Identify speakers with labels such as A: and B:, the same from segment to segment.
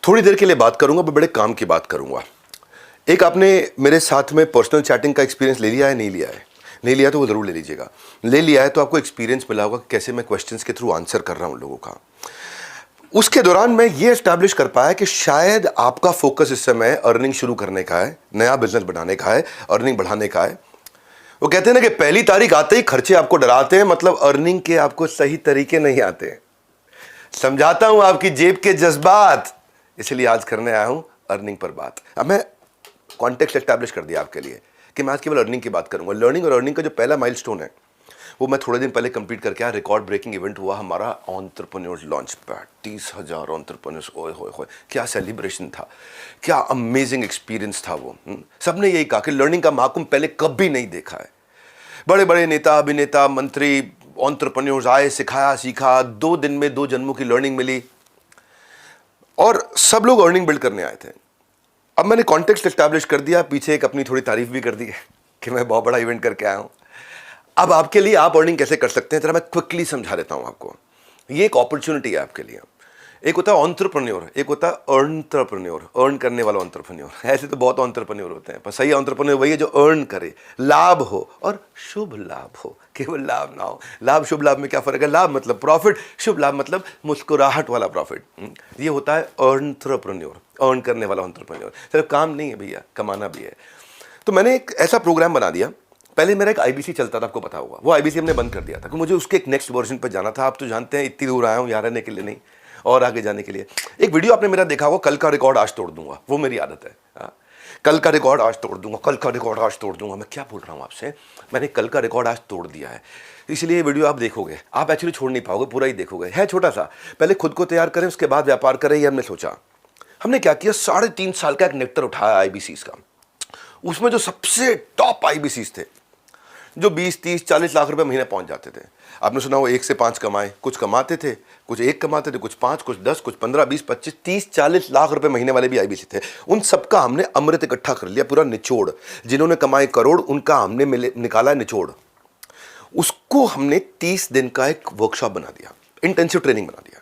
A: थोड़ी देर के लिए बात करूंगा, बड़े काम की बात करूंगा। एक आपने मेरे साथ में पर्सनल चैटिंग का एक्सपीरियंस ले लिया है, नहीं लिया है? नहीं लिया तो वो ज़रूर ले लीजिएगा। ले लिया है तो आपको एक्सपीरियंस मिला होगा कैसे मैं क्वेश्चंस के थ्रू आंसर कर रहा हूं लोगों का। उसके दौरान मैं ये एस्टैब्लिश कर पाया कि शायद आपका फोकस इस समय अर्निंग शुरू करने का है, नया बिजनेस बनाने का है, अर्निंग बढ़ाने का है। वो कहते हैं ना कि पहली तारीख आते ही खर्चे आपको डराते हैं, मतलब अर्निंग के आपको सही तरीके नहीं आते। समझाता हूं आपकी जेब के जज्बात, इसलिए आज करने आया हूं अर्निंग पर बात। अब मैं कॉन्टेक्स्ट एस्टैब्लिश कर दिया आपके लिए कि मैं आज केवल अर्निंग की बात करूंगा। लर्निंग और अर्निंग का जो पहला माइलस्टोन है वो मैं थोड़े दिन पहले कंप्लीट करके आया। रिकॉर्ड ब्रेकिंग इवेंट हुआ हमारा एंटरप्रेन्योर्स लॉन्च पैड। 30,000 एंटरप्रेन्योर्स, ओए होए होए, क्या सेलिब्रेशन था, क्या अमेजिंग एक्सपीरियंस था वो। सबने यही कहा कि लर्निंग का महाकुंभ पहले कभी नहीं देखा है। बड़े बड़े नेता, अभिनेता, मंत्री, एंटरप्रेन्योर्स आए, सिखाया, सीखा। 2 दिन में 2 जन्मों की लर्निंग मिली और सब लोग अर्निंग बिल्ड करने आए थे। अब मैंने कॉन्टेक्स्ट एस्टैब्लिश कर दिया, पीछे एक अपनी थोड़ी तारीफ भी कर दी कि मैं बहुत बड़ा इवेंट करके आया हूं। अब आपके लिए आप अर्निंग कैसे कर सकते हैं जरा मैं क्विकली समझा देता हूं आपको। ये एक अपॉर्चुनिटी है आपके लिए। एक होता है एंटरप्रेन्योर, एक होता है एंटरप्रेन्योर, अर्न करने वाला एंटरप्रेन्योर। ऐसे तो बहुत एंटरप्रेन्योर होते हैं, पर सही एंटरप्रेन्योर वही है जो अर्न करे, लाभ हो और शुभ लाभ हो, केवल लाभ ना हो। लाभ शुभ लाभ में क्या फर्क है? लाभ मतलब प्रॉफिट, शुभ लाभ मतलब मुस्कुराहट वाला प्रॉफिट। ये होता है एंटरप्रेन्योर, अर्न करने वाला एंटरप्रेन्योर। सिर्फ काम नहीं है भैया, कमाना भी है। तो मैंने एक ऐसा प्रोग्राम बना दिया। पहले मेरा एक आईबीसी चलता था, आपको पता होगा। वो आईबीसी हमने बंद कर दिया था क्योंकि मुझे उसके एक नेक्स्ट वर्जन पर जाना था। आप तो जानते हैं इतनी दूर आया हूं यहाँ रहने के लिए नहीं, और आगे जाने के लिए। एक वीडियो आपने मेरा देखा होगा, कल का रिकॉर्ड आज तोड़ दूंगा। वो मेरी आदत है। कल का रिकॉर्ड आज तोड़ दूंगा, कल का रिकॉर्ड आज तोड़ दूंगा। मैं क्या बोल रहा हूं आपसे? मैंने कल का रिकॉर्ड आज तोड़ दिया है, इसलिए ये वीडियो आप देखोगे। आप एक्चुअली छोड़ नहीं पाओगे, पूरा ही देखोगे। है छोटा सा, पहले खुद को तैयार करें, उसके बाद व्यापार करें, ये हमने सोचा। हमने क्या किया, 3.5 साल का एक नेक्टर उठाया आईबीसीज का। उसमें जो सबसे टॉप आईबीसीज थे, जो 20, 30, 40 लाख रुपए महीने पहुंच जाते थे। आपने सुना वो 1 से 5 कमाए, कुछ कमाते थे, कुछ 1 कमाते थे, कुछ 5, कुछ 10, कुछ 15, 20, 25, 30, 40 लाख रुपए महीने वाले भी आईबीसी थे। उन सबका हमने अमृत इकट्ठा कर लिया, पूरा निचोड़। जिन्होंने कमाए करोड़, उनका हमने निकाला निचोड़। उसको हमने 30 दिन का एक वर्कशॉप बना दिया, इंटेंसिव ट्रेनिंग बना दिया।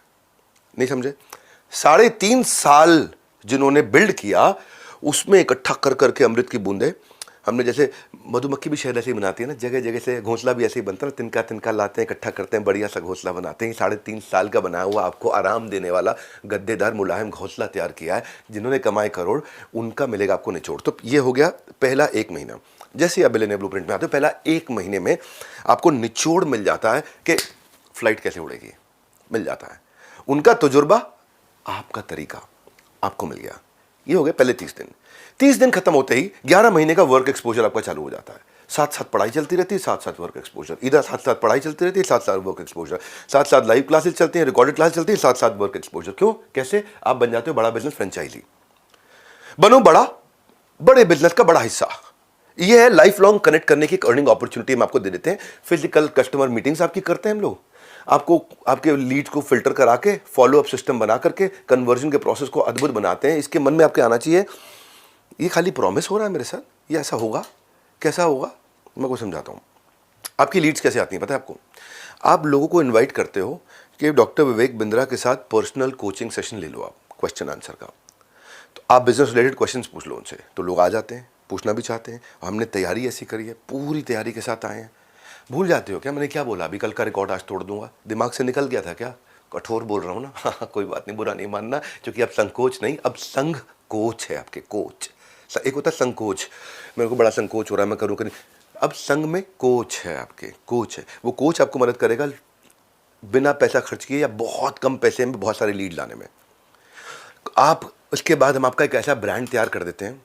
A: नहीं समझे? 3.5 साल जिन्होंने बिल्ड किया, उसमें इकट्ठा कर करके अमृत की बूंदे हमने, जैसे मधुमक्खी भी शहद ऐसे ही बनाती है ना, जगह जगह से घोंसला भी ऐसे ही बनता है, तिनका तिनका लाते हैं, इकट्ठा करते हैं, बढ़िया सा घोंसला बनाते हैं। 3.5 साल का बनाया हुआ आपको आराम देने वाला गद्देदार मुलायम घोंसला तैयार किया है। जिन्होंने कमाए करोड़, उनका मिलेगा आपको निचोड़। तो ये हो गया पहला 1 महीना। जैसे आप बिलियनियर ब्लूप्रिंट में आते हो, पहला 1 महीने में आपको निचोड़ मिल जाता है कि फ्लाइट कैसे उड़ेगी, मिल जाता है। उनका तजुर्बा, आपका तरीका आपको मिल गया। ये हो गए पहले 30 दिन। 30 दिन खत्म होते ही 11 महीने का वर्क एक्सपोजर आपका चालू हो जाता है। साथ साथ पढ़ाई चलती रहती है, साथ साथ वर्क एक्सपोजर। इधर साथ साथ पढ़ाई चलती रहती है, साथ साथ वर्क एक्सपोजर। साथ साथ लाइव क्लासेस चलती हैं, रिकॉर्डेड क्लास चलती है, साथ साथ वर्क एक्सपोजर। क्यों? कैसे? आप बन जाते हो बड़ा बिजनेस फ्रेंचाइजी। बनो बड़ा, बड़े बिजनेस का बड़ा हिस्सा। ये है लाइफ लॉन्ग कनेक्ट करने की एक अर्निंग अपॉर्चुनिटी हम आपको दे देते हैं। फिजिकल कस्टमर मीटिंग्स आपकी करते हैं हम लोग, आपको आपके लीड्स को फिल्टर करा के, फॉलो अप सिस्टम बना करके कन्वर्जन के प्रोसेस को अद्भुत बनाते हैं। इसके मन में आपके आना चाहिए, ये खाली प्रॉमिस हो रहा है मेरे साथ, ये ऐसा होगा? कैसा होगा? मैं को समझाता हूँ। आपकी लीड्स कैसे आती हैं पता है आपको? आप लोगों को इनवाइट करते हो कि डॉक्टर विवेक बिंद्रा के साथ पर्सनल कोचिंग सेशन ले लो, आप क्वेश्चन आंसर का। तो आप बिजनेस रिलेटेड क्वेश्चंस पूछ लो उनसे, तो लोग आ जाते हैं, पूछना भी चाहते हैं। हमने तैयारी ऐसी करी है, पूरी तैयारी के साथ आए हैं। भूल जाते हो क्या मैंने क्या बोला? अभी कल का रिकॉर्ड आज तोड़ दूंगा, दिमाग से निकल गया था क्या? कठोर बोल रहा हूँ ना? हाँ, कोई बात नहीं, बुरा नहीं मानना, क्योंकि अब संकोच नहीं, अब संघ कोच है आपके, कोच। एक होता है संकोच, मेरे को बड़ा संकोच हो रहा है, मैं करूँ कि नहीं। अब संघ में कोच है आपके, कोच है। वो कोच आपको मदद करेगा बिना पैसा खर्च किए या बहुत कम पैसे में बहुत सारे लीड लाने में। आप उसके बाद हम आपका एक ऐसा ब्रांड तैयार कर देते हैं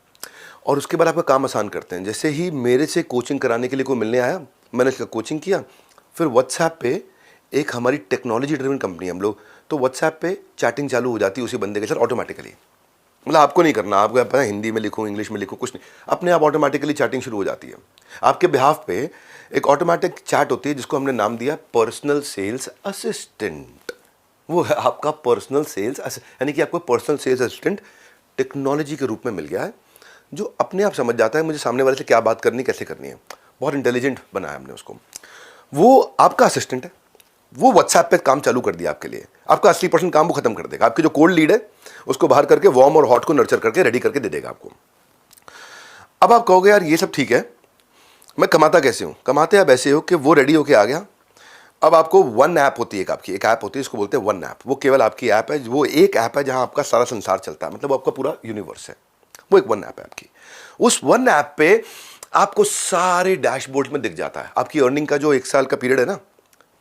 A: और उसके बाद आपका काम आसान करते हैं। जैसे ही मेरे से कोचिंग कराने के लिए कोई मिलने आया, मैंने इसका कोचिंग किया, फिर व्हाट्सएप पे एक हमारी टेक्नोलॉजी ड्रिवन कंपनी हम लोग, तो व्हाट्सएप पे चैटिंग चालू हो जाती है उसी बंदे के साथ ऑटोमेटिकली। मतलब आपको नहीं करना, आपको पता है हिंदी में लिखूँ, इंग्लिश में लिखूँ, कुछ नहीं, अपने आप ऑटोमेटिकली चैटिंग शुरू हो जाती है। आपके बिहाफ पे एक ऑटोमेटिक चैट होती है जिसको हमने नाम दिया पर्सनल सेल्स असिस्टेंट। वो है आपका पर्सनल सेल्स, यानी कि आपको पर्सनल सेल्स असिस्टेंट टेक्नोलॉजी के रूप में मिल गया है, जो अपने आप समझ जाता है मुझे सामने वाले से क्या बात करनी, कैसे करनी है। बहुत इंटेलिजेंट बनाया हमने उसको। वो आपका असिस्टेंट है, वो व्हाट्सएप पे काम चालू कर दिया आपके लिए, आपका 80% काम वो खत्म कर देगा। आपकी जो कोल्ड लीड है उसको बाहर करके वार्म और हॉट को नर्चर करके रेडी करके दे देगा आपको। अब आप कहोगे यार ये सब ठीक है, मैं कमाता कैसे हूँ? कमाते आप ऐसे हो कि वो रेडी होके आ गया, अब आपको वन ऐप होती है, एक ऐप होती है, इसको बोलते हैं वन ऐप। वो केवल आपकी ऐप है, वो एक ऐप है जहां आपका सारा संसार चलता है, मतलब वो आपका पूरा यूनिवर्स है। वो एक वन ऐप है आपकी। उस वन ऐप पे आपको सारे डैशबोर्ड में दिख जाता है आपकी अर्निंग का जो 1 साल का पीरियड है ना,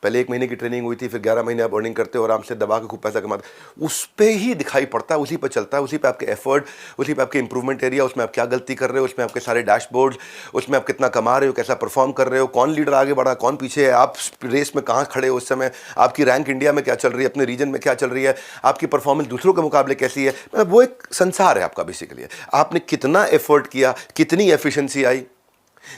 A: पहले 1 महीने की ट्रेनिंग हुई थी, फिर 11 महीने आप अर्निंग करते हो, आराम से दबा के खूब पैसा कमाते, उस पे ही दिखाई पड़ता है, उसी पे चलता है, उसी पे आपके एफर्ट, उसी पे आपके इंप्रूवमेंट एरिया, उसमें आप क्या गलती कर रहे हो, उसमें आपके सारे डैशबोर्ड, उसमें आप कितना कमा रहे हो, कैसा परफॉर्म कर रहे हो, कौन लीडर आगे बढ़ा, कौन पीछे है, आप रेस में कहाँ खड़े हो उस समय, आपकी रैंक इंडिया में क्या चल रही है, अपने रीजन में क्या चल रही है, आपकी परफॉर्मेंस दूसरों के मुकाबले कैसी है। मतलब वो एक संसार है आपका बेसिकली। आपने कितना एफर्ट किया, कितनी एफिशिएंसी आई।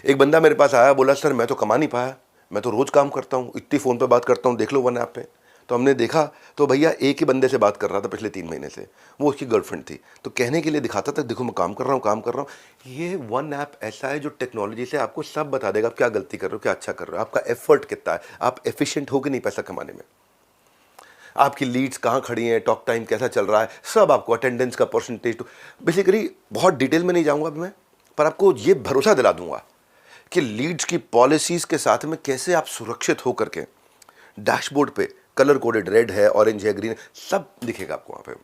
A: एक बंदा मेरे पास आया, बोला सर मैं तो कमा नहीं पाया, मैं तो रोज़ काम करता हूँ, इतनी फ़ोन पे बात करता हूँ, देख लो वन ऐप पे। तो हमने देखा तो भैया एक ही बंदे से बात कर रहा था पिछले 3 महीने से, वो उसकी गर्लफ्रेंड थी। तो कहने के लिए दिखाता था, देखो मैं काम कर रहा हूँ, काम कर रहा हूँ। ये वन ऐप ऐसा है जो टेक्नोलॉजी से आपको सब बता देगा, आप क्या गलती कर रहे हो, क्या अच्छा कर रहे हो, आपका एफर्ट कितना है, आप एफिशिएंट हो कि नहीं पैसा कमाने में, आपकी लीड्स कहाँ खड़ी हैं, टॉक टाइम कैसा चल रहा है, सब आपको, अटेंडेंस का परसेंटेज। तो बेसिकली बहुत डिटेल में नहीं जाऊँगा मैं, पर आपको ये भरोसा दिला दूंगा कि लीड्स की पॉलिसीज के साथ में कैसे आप सुरक्षित होकर के डैशबोर्ड पे कलर कोडेड, रेड है, ऑरेंज है, ग्रीन है, सब दिखेगा आपको वहाँ पे।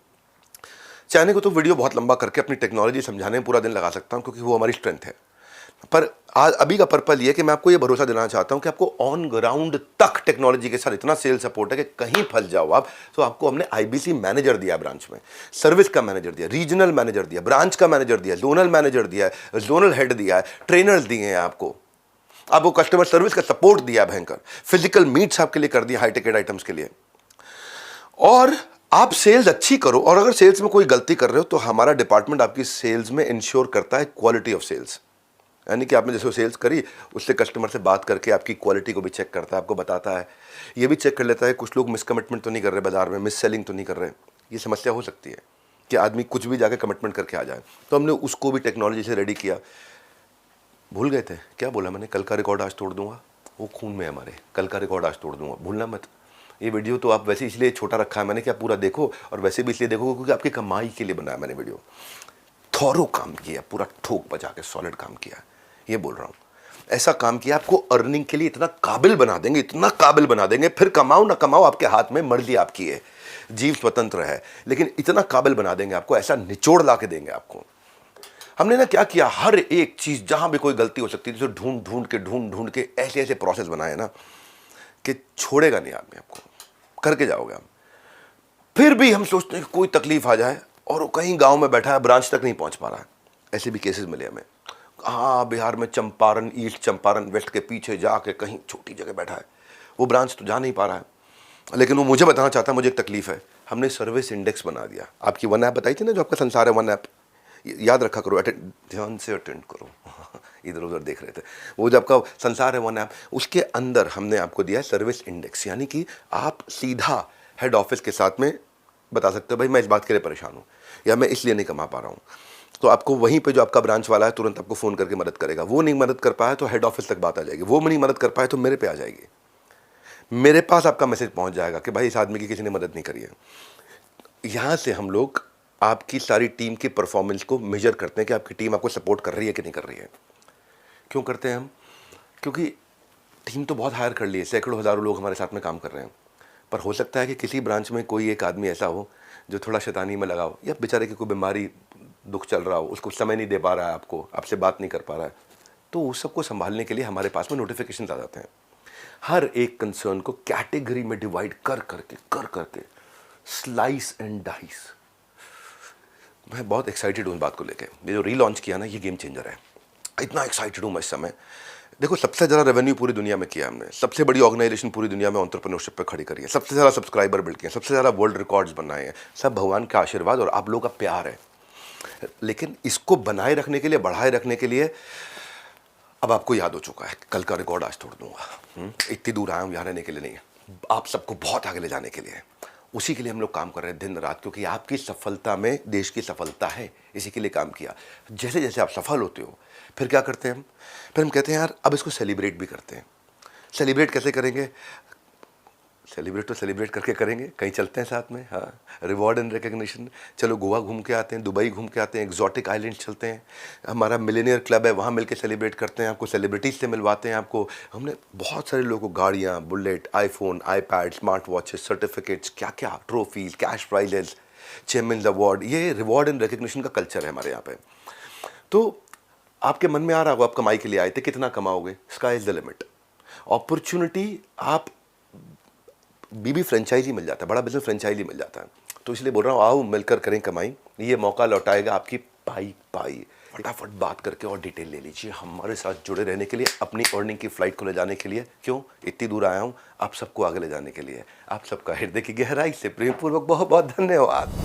A: चाहने को तो वीडियो बहुत लंबा करके अपनी टेक्नोलॉजी समझाने में पूरा दिन लगा सकता हूँ, क्योंकि वो हमारी स्ट्रेंथ है। पर आज अभी का पर्पल ये कि मैं आपको ये भरोसा देना चाहता हूँ कि आपको ऑन ग्राउंड तक टेक्नोलॉजी के साथ इतना सेल सपोर्ट है कि कहीं फंस जाओ आप तो आपको हमने आईबीसी मैनेजर दिया ब्रांच में, सर्विस का मैनेजर दिया, रीजनल मैनेजर दिया, ब्रांच का मैनेजर दिया, जोनल मैनेजर दिया है, जोनल हेड दिया है, ट्रेनर्स दिए हैं आपको कस्टमर सर्विस का सपोर्ट दिया भयंकर, फिजिकल मीट्स आपके लिए कर दिया हाई टिकट आइटम्स के लिए। और आप सेल्स अच्छी करो, और अगर सेल्स में कोई गलती कर रहे हो तो हमारा डिपार्टमेंट आपकी सेल्स में इंश्योर करता है क्वालिटी ऑफ सेल्स। यानी कि आपने जैसे सेल्स करी, उससे कस्टमर से बात करके आपकी क्वालिटी को भी चेक करता है, आपको बताता है, ये भी चेक कर लेता है कुछ लोग मिस कमिटमेंट तो नहीं कर रहे बाजार में, मिस सेलिंग तो नहीं कर रहे। ये समस्या हो सकती है कि आदमी कुछ भी जाके कमिटमेंट करके आ जाए, तो हमने उसको भी टेक्नोलॉजी से रेडी किया। भूल गए थे क्या बोला मैंने, कल का रिकॉर्ड आज तोड़ दूंगा, वो खून में है हमारे, कल का रिकॉर्ड आज तोड़ दूंगा, भूलना मत। ये वीडियो तो आप वैसे इसलिए छोटा रखा है मैंने कि आप पूरा देखो, और वैसे भी इसलिए देखो क्योंकि आपकी कमाई के लिए बनाया मैंने वीडियो। थॉरो काम किया, पूरा ठोक बजा के सॉलिड काम किया, ये बोल रहा हूँ। ऐसा काम किया आपको अर्निंग के लिए इतना काबिल बना देंगे, इतना काबिल बना देंगे, फिर कमाओ ना कमाओ आपके हाथ में, मर्जी आपकी है, जीव स्वतंत्र है, लेकिन इतना काबिल बना देंगे आपको, ऐसा निचोड़ ला के देंगे आपको। हमने ना क्या किया, हर एक चीज जहां भी कोई गलती हो सकती थी, तो ढूंढ ढूंढ के ऐसे ऐसे प्रोसेस बनाए ना कि छोड़ेगा नहीं आदमी, आपको करके जाओगे हम। फिर भी हम सोचते हैं कि कोई तकलीफ आ जाए और वो कहीं गांव में बैठा है, ब्रांच तक नहीं पहुंच पा रहा है, ऐसे भी केसेस मिले हमें। हाँ, बिहार में चंपारण, ईस्ट चंपारण वेस्ट के पीछे जाके कहीं छोटी जगह बैठा है, वो ब्रांच तो जा नहीं पा रहा है, लेकिन वो मुझे बताना चाहता है मुझे एक तकलीफ है। हमने सर्विस इंडेक्स बना दिया। आपकी वन ऐप बताई थी ना जो आपका संसार है, वन ऐप याद रखा करो, ध्यान से अटेंड करो इधर उधर देख रहे थे, वो जो आपका संसार है वन ऐप, उसके अंदर हमने आपको दिया है सर्विस इंडेक्स। यानी कि आप सीधा हेड ऑफिस के साथ में बता सकते हो भाई मैं इस बात के लिए परेशान हूँ, या मैं इसलिए नहीं कमा पा रहा हूँ, तो आपको वहीं पे जो आपका ब्रांच वाला है तुरंत आपको फ़ोन करके मदद करेगा। वो नहीं मदद कर पाया तो हेड ऑफिस तक बात आ जाएगी, वो नहीं मदद कर पाए तो मेरे पे आ जाएगी, मेरे पास आपका मैसेज पहुंच जाएगा कि भाई इस आदमी की किसी ने मदद नहीं करी है। यहाँ से हम लोग आपकी सारी टीम की परफॉर्मेंस को मेजर करते हैं कि आपकी टीम आपको सपोर्ट कर रही है कि नहीं कर रही है। क्यों करते हैं हम? क्योंकि टीम तो बहुत हायर कर ली है, सैकड़ों हज़ारों लोग हमारे साथ में काम कर रहे हैं, पर हो सकता है कि किसी ब्रांच में कोई एक आदमी ऐसा हो जो थोड़ा शैतानी में लगा हो, या बेचारे की कोई बीमारी दुख चल रहा हो, उसको समय नहीं दे पा रहा है, आपसे बात नहीं कर पा रहा है, तो उस सबको संभालने के लिए हमारे पास में नोटिफिकेशन आ जाते हैं। हर एक कंसर्न को कैटेगरी में डिवाइड कर करके स्लाइस एंड डाइस। मैं बहुत एक्साइटेड हूँ इस बात को लेके। ये जो रीलॉन्च किया ना, ये गेम चेंजर है, इतना एक्साइटेड हूँ मैं इस समय। देखो, सबसे ज़्यादा रेवेन्यू पूरी दुनिया में किया हमने, सबसे बड़ी ऑर्गेनाइजेशन पूरी दुनिया में एंटरप्रेन्योरशिप पे खड़ी करी है, सबसे ज़्यादा सब्सक्राइबर बिल्ड किए, सबसे ज़्यादा वर्ल्ड रिकॉर्ड्स बनाए हैं, सब भगवान का आशीर्वाद और आप लोगों का प्यार है। लेकिन इसको बनाए रखने के लिए, बढ़ाए रखने के लिए, अब आपको याद हो चुका है, कल का रिकॉर्ड आज तोड़ दूंगा। इतनी दूर आया हूँ यहाँ रहने के लिए नहीं है, आप सबको बहुत आगे ले जाने के लिए। उसी के लिए हम लोग काम कर रहे हैं दिन रात, क्योंकि आपकी सफलता में देश की सफलता है, इसी के लिए काम किया। जैसे जैसे आप सफल होते हो, फिर क्या करते हैं हम? फिर हम कहते हैं यार अब इसको सेलिब्रेट भी करते हैं। सेलिब्रेट कैसे करेंगे? सेलिब्रेट तो सेलिब्रेट करके करेंगे, कहीं चलते हैं साथ में। हाँ, रिवॉर्ड एंड रिकग्निशन, चलो गोवा घूम के आते हैं, दुबई घूम के आते हैं, एक्जॉटिक आइलैंड चलते हैं, हमारा मिलेनियर क्लब है वहाँ मिलके सेलिब्रेट करते हैं, आपको सेलिब्रिटीज से मिलवाते हैं। आपको हमने बहुत सारे लोगों को गाड़ियाँ, bullet, iPhone, iPad, smart watches, certificates, क्या क्या, trophies, cash prices, chairman award, ये रिवॉर्ड एंड रिकग्निशन का कल्चर है हमारे यहाँ पे। तो आपके मन में आ रहा होगा आप कमाई के लिए आए थे, कितना कमाओगे, sky is the limit. Opportunity, आप बीबी फ्रेंचाइजी मिल जाता है, बड़ा बिजनेस फ्रेंचाइजी मिल जाता है। तो इसलिए बोल रहा हूँ आओ मिलकर करें कमाई, ये मौका लौटाएगा आपकी पाई पाई। फटाफट बात करके और डिटेल ले लीजिए हमारे साथ जुड़े रहने के लिए, अपनी अर्निंग की फ्लाइट को ले जाने के लिए। क्यों इतनी दूर आया हूँ, आप सबको आगे ले जाने के लिए। आप सबका हृदय की गहराई से प्रेमपूर्वक बहुत बहुत धन्यवाद।